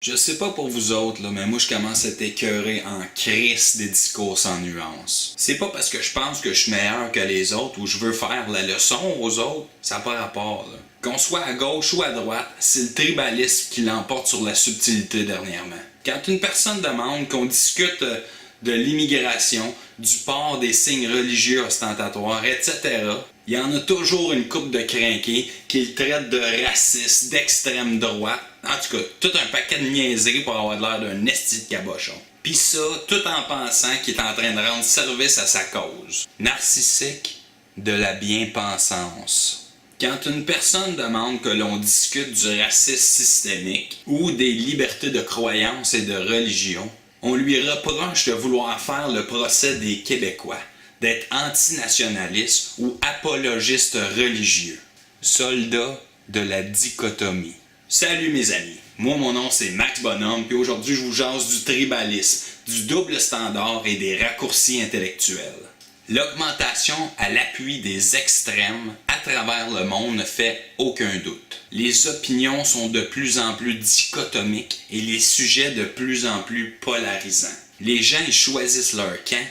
Je sais pas pour vous autres, là, mais moi je commence à être écœuré en crise des discours sans nuance. C'est pas parce que je pense que je suis meilleur que les autres ou je veux faire la leçon aux autres, ça n'a pas rapport, là. Qu'on soit à gauche ou à droite, c'est le tribalisme qui l'emporte sur la subtilité dernièrement. Quand une personne demande qu'on discute de l'immigration, du port des signes religieux ostentatoires, etc., il y en a toujours une couple de crinqués qui le traitent de raciste, d'extrême droite. En tout cas, tout un paquet de niaiseries pour avoir l'air d'un esti de cabochon. Pis ça, tout en pensant qu'il est en train de rendre service à sa cause. Narcissique de la bien-pensance. Quand une personne demande que l'on discute du racisme systémique ou des libertés de croyance et de religion, on lui reproche de vouloir faire le procès des Québécois, d'être antinationaliste ou apologiste religieux. Soldat de la dichotomie. Salut mes amis, moi mon nom c'est Max Bonhomme, puis aujourd'hui je vous jase du tribalisme, du double standard et des raccourcis intellectuels. L'augmentation à l'appui des extrêmes à travers le monde ne fait aucun doute. Les opinions sont de plus en plus dichotomiques et les sujets de plus en plus polarisants. Les gens ils choisissent leur camp,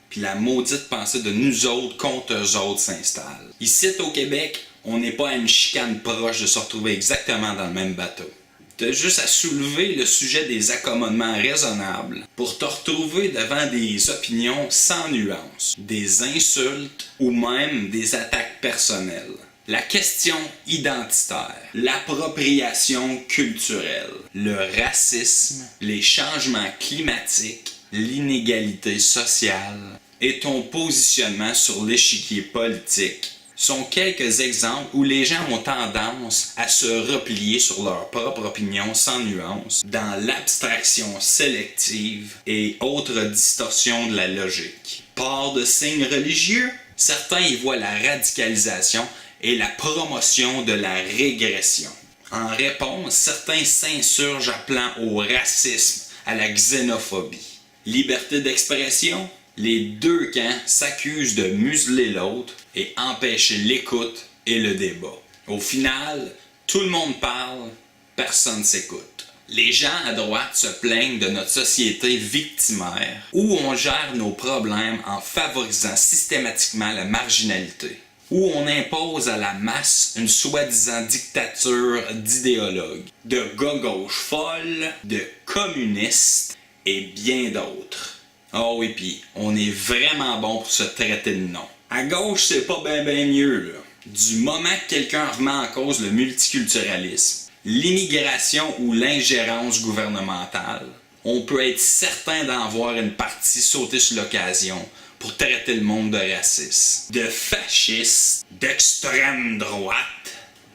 puis la maudite pensée de nous autres contre eux autres s'installe. Ici au Québec, on n'est pas à une chicane proche de se retrouver exactement dans le même bateau. T'as juste à soulever le sujet des accommodements raisonnables pour te retrouver devant des opinions sans nuance, des insultes ou même des attaques personnelles. La question identitaire, l'appropriation culturelle, le racisme, les changements climatiques, l'inégalité sociale et ton positionnement sur l'échiquier politique sont quelques exemples où les gens ont tendance à se replier sur leur propre opinion sans nuance, dans l'abstraction sélective et autres distorsions de la logique. Port de signes religieux, certains y voient la radicalisation et la promotion de la régression. En réponse, certains s'insurgent appelant au racisme, à la xénophobie. Liberté d'expression, les deux camps s'accusent de museler l'autre et empêcher l'écoute et le débat. Au final, tout le monde parle, personne s'écoute. Les gens à droite se plaignent de notre société victimaire où on gère nos problèmes en favorisant systématiquement la marginalité, où on impose à la masse une soi-disant dictature d'idéologues, de gauche folles, de communistes et bien d'autres. Oh oui, pis on est vraiment bon pour se traiter de nom. À gauche, c'est pas ben mieux, là. Du moment que quelqu'un remet en cause le multiculturalisme, l'immigration ou l'ingérence gouvernementale, on peut être certain d'en voir une partie sauter sur l'occasion pour traiter le monde de raciste, de fasciste, d'extrême droite,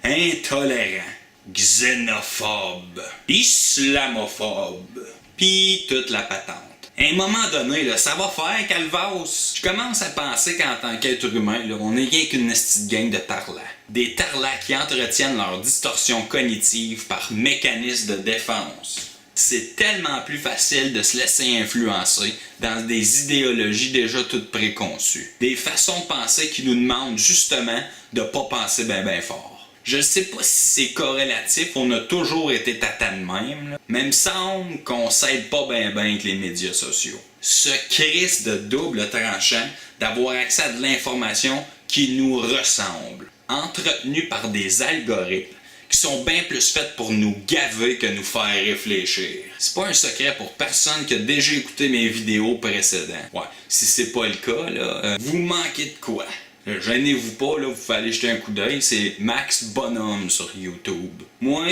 intolérant, xénophobe, islamophobe, pis toute la patente. À un moment donné, là, ça va faire, Calvas. Je commence à penser qu'en tant qu'être humain, là, on n'est rien qu'une petite gang de tarlats. Des tarlats qui entretiennent leur distorsion cognitive par mécanisme de défense. C'est tellement plus facile de se laisser influencer dans des idéologies déjà toutes préconçues. Des façons de penser qui nous demandent justement de pas penser ben fort. Je sais pas si c'est corrélatif, on a toujours été tata de même, là. Mais il me semble qu'on s'aide pas ben avec les médias sociaux. Ce crise de double tranchant d'avoir accès à de l'information qui nous ressemble, entretenue par des algorithmes qui sont bien plus faits pour nous gaver que nous faire réfléchir. C'est pas un secret pour personne qui a déjà écouté mes vidéos précédentes. Ouais, si c'est pas le cas, là, vous manquez de quoi? Gênez-vous pas, là, vous pouvez aller jeter un coup d'œil, c'est Max Bonhomme sur YouTube. Moi,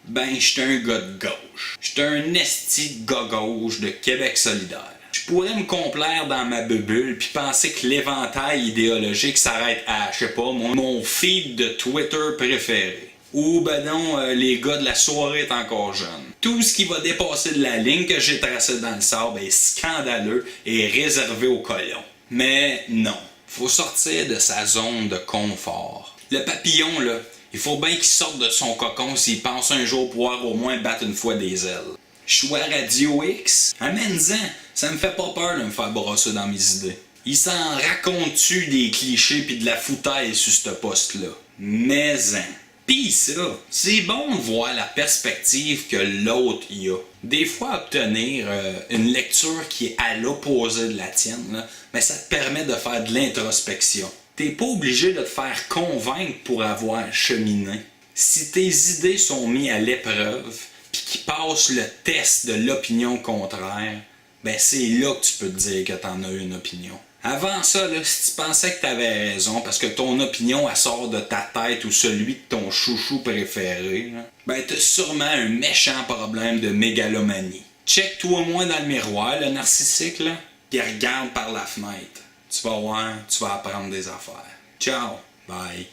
ben, j'étais un gars de gauche. J'étais un esti de gars gauche de Québec solidaire. Je pourrais me complaire dans ma bulle puis penser que l'éventail idéologique s'arrête à, je sais pas, mon feed de Twitter préféré. Ou ben non, les gars de la soirée est encore jeune. Tout ce qui va dépasser de la ligne que j'ai tracée dans le sable est scandaleux et réservé aux colons. Mais non. Faut sortir de sa zone de confort. Le papillon, là, il faut bien qu'il sorte de son cocon s'il pense un jour pouvoir au moins battre une fois des ailes. Je suis à Radio X? Amène-en, ça me fait pas peur de me faire brosser dans mes idées. Il s'en raconte-tu des clichés pis de la foutaille sur ce poste-là? Mais-en. Pis ça, c'est bon de voir la perspective que l'autre y a. Des fois, obtenir une lecture qui est à l'opposé de la tienne, là, mais ça te permet de faire de l'introspection. T'es pas obligé de te faire convaincre pour avoir cheminé. Si tes idées sont mises à l'épreuve, puis qu'ils passent le test de l'opinion contraire, ben c'est là que tu peux te dire que t'en as une opinion. Avant ça, là, si tu pensais que t'avais raison, parce que ton opinion, elle sort de ta tête ou celui de ton chouchou préféré, là, ben t'as sûrement un méchant problème de mégalomanie. Check-toi moins dans le miroir, le narcissique, là, puis regarde par la fenêtre. Tu vas voir, tu vas apprendre des affaires. Ciao, bye.